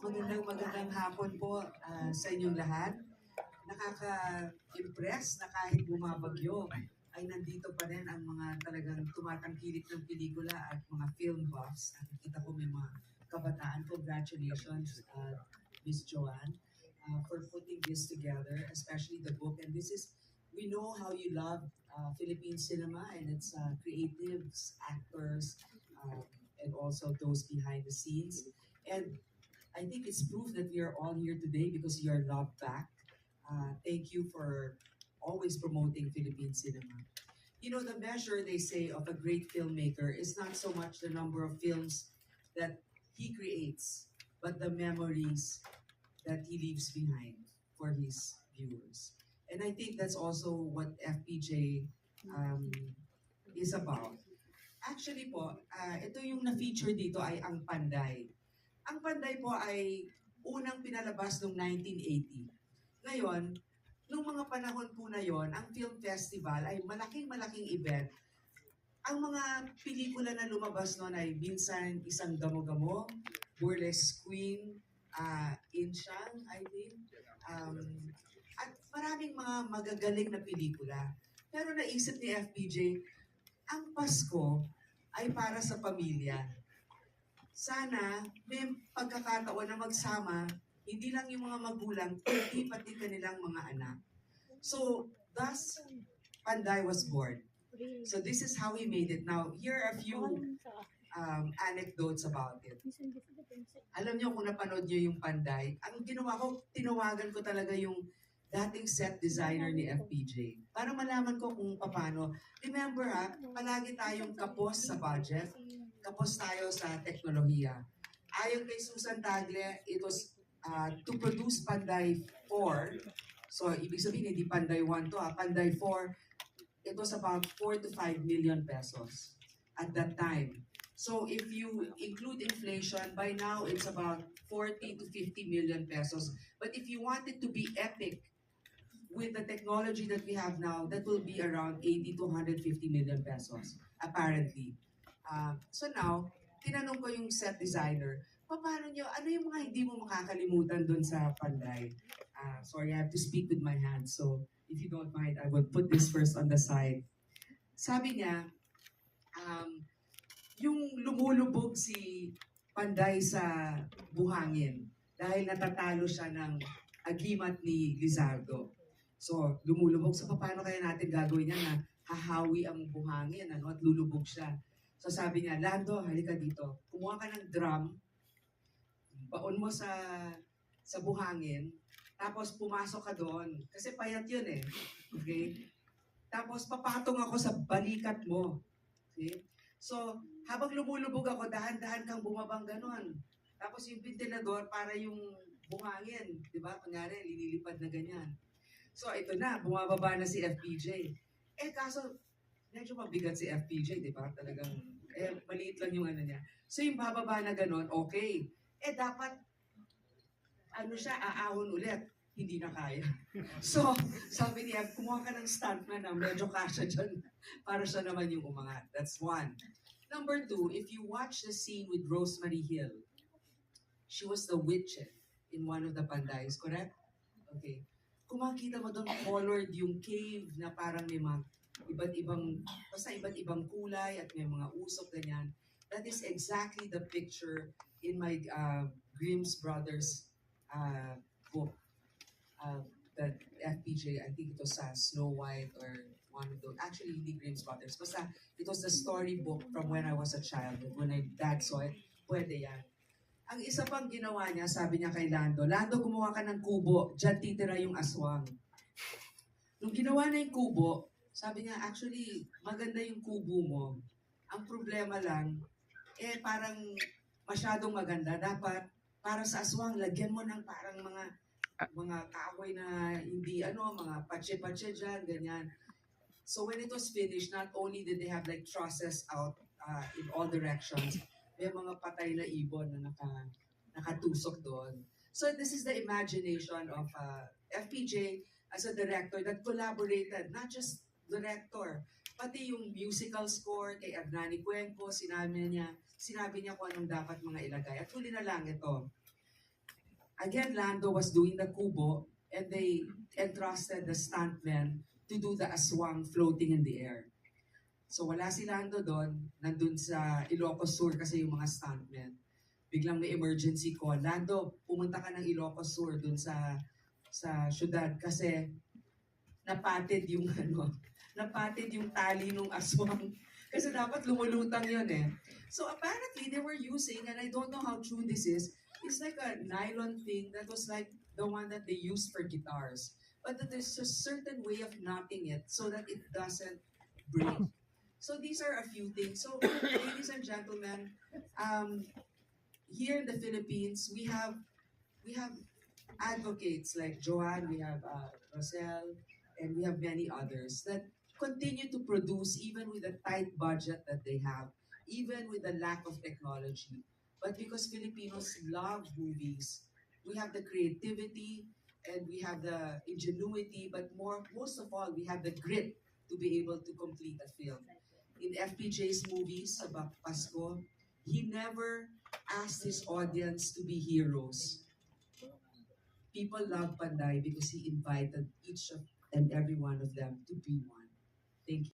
Magandang hapon po sa inyong lahat. Nakaka-impress na kahit bumabagyo ay nandito pa rin ang mga talagang tumatangkilik ng pelikula at mga film buffs. Nakikita ko may mga kabataan. Congratulations, Miss Joanne, for putting this together, especially the book. And we know how you love Philippine cinema and its creatives, actors, and also those behind the scenes. And I think it's proof that we are all here today because you are loved back. Thank you for always promoting Philippine cinema. You know, the measure, they say, of a great filmmaker is not so much the number of films that he creates, but the memories that he leaves behind for his viewers. And I think that's also what FPJ is about. Actually po, ito yung na-feature dito ay ang Panday. Ang Panday po ay unang pinalabas noong 1980. Ngayon, nung mga panahon po na yon, ang film festival ay malaking-malaking event. Ang mga pelikula na lumabas noon ay minsan Isang Gamo-Gamo, Burlesque Queen, Inchang, I think, at maraming mga magagaling na pelikula. Pero naisip ni FPJ, ang Pasko ay para sa pamilya. Sana may pagkakataon na magsama, hindi lang yung mga magulang, kundi pati kanilang mga anak. So, thus, Panday was born. So this is how he made it. Now, here are a few anecdotes about it. Alam niyo kung napanood niyo yung Panday, ang ginawa ko, tinawagan ko talaga yung dating set designer ni FPJ para malaman ko kung paano. Remember palagi tayong kapos sa budget, kapos tayo sa teknolohiya. Ayon kay Susan Tagle, it was to produce Panday 4. So, ibig sabihin, hindi Panday 1 to, Panday 4, it was about 4 to 5 million pesos at that time. So, if you include inflation, by now, it's about 40 to 50 million pesos. But if you want it to be epic, with the technology that we have now, that will be around 80 to 150 million pesos, apparently. So now, tinanong ko yung set designer, paano nyo, ano yung mga hindi mo makakalimutan dun sa Panday? Sorry, I have to speak with my hands, so if you don't mind, I will put this first on the side. Sabi niya, yung lumulubog si Panday sa buhangin dahil natatalo siya ng agimat ni Lizardo. So, lumulubog. So, paano kaya natin gagawin niya na hahawi ang buhangin at lulubog siya? So, sabi niya, Lando, halika dito. Kumuha ka ng drum, baon mo sa buhangin, tapos pumasok ka doon. Kasi payat yun eh. Okay? Tapos papatong ako sa balikat mo. Okay? So, habang lumulubog ako, dahan-dahan kang bumabang ganon. Tapos yung ventilador para yung buhangin. Di ba? Kunyari, linilipad na ganyan. So, ito na, bumababa na si FPJ. Kaso, medyo mabigat si FPJ, di ba? Talagang, maliit lang yung ano niya. So, yung bababa na ganon, okay. Dapat, aahon ulit. Hindi na kaya. So, sabi niya, kumuha ka ng stuntman na medyo kasya dyan para siya naman yung umangat. That's one. Number two, if you watch the scene with Rosemary Hill, she was the witch in one of the Pandays, correct? Okay. Kung makita mo doon, colored yung cave na parang may mga iba't ibang kulay at may mga usok, ganyan. That is exactly the picture in my Grimm's Brothers book. That FPJ, I think it was Snow White or one of those. Actually, hindi Grimm's Brothers. Basta, it was the storybook from when I was a child. When my dad saw it, pwede yan. Ang isa pang ginawa niya, sabi niya kay Lando, Lando, gumawa ka ng kubo, dyan titira yung aswang. Nung ginawa na yung kubo, sabi niya, actually, maganda yung kubo mo. Ang problema lang, parang masyadong maganda. Dapat, para sa aswang, lagyan mo ng parang mga kahoy na hindi, mga patse-patse dyan, ganyan. So when it was finished, not only did they have like trusses out in all directions, may mga patay na ibon na nakatusok doon. So this is the imagination of FPJ as a director that collaborated, not just director, pati yung musical score kay Hernani Cuenco, sinabi niya kung anong dapat mga ilagay. At huli na lang ito, again, Lando was doing the kubo, and they entrusted the stuntmen to do the aswang floating in the air. So wala si Lando doon, nandun sa Ilocos Sur kasi yung mga stuntmen. Biglang may emergency call. Lando, pumunta ka ng Ilocos Sur doon sa syudad kasi napatid yung napatid yung tali ng aswang. Kasi dapat lumulutang yun eh. So apparently they were using, and I don't know how true this is, it's like a nylon thing that was like the one that they used for guitars. But that there's a certain way of knotting it so that it doesn't break. So these are a few things. So ladies and gentlemen, here in the Philippines, we have advocates like Joanne, we have Rosel, and we have many others that continue to produce even with the tight budget that they have, even with the lack of technology. But because Filipinos love movies, we have the creativity and we have the ingenuity, but most of all, we have the grit to be able to complete a film. In FPJ's movies about Pasko, he never asked his audience to be heroes. People love Panday because he invited each of and every one of them to be one. Thank you.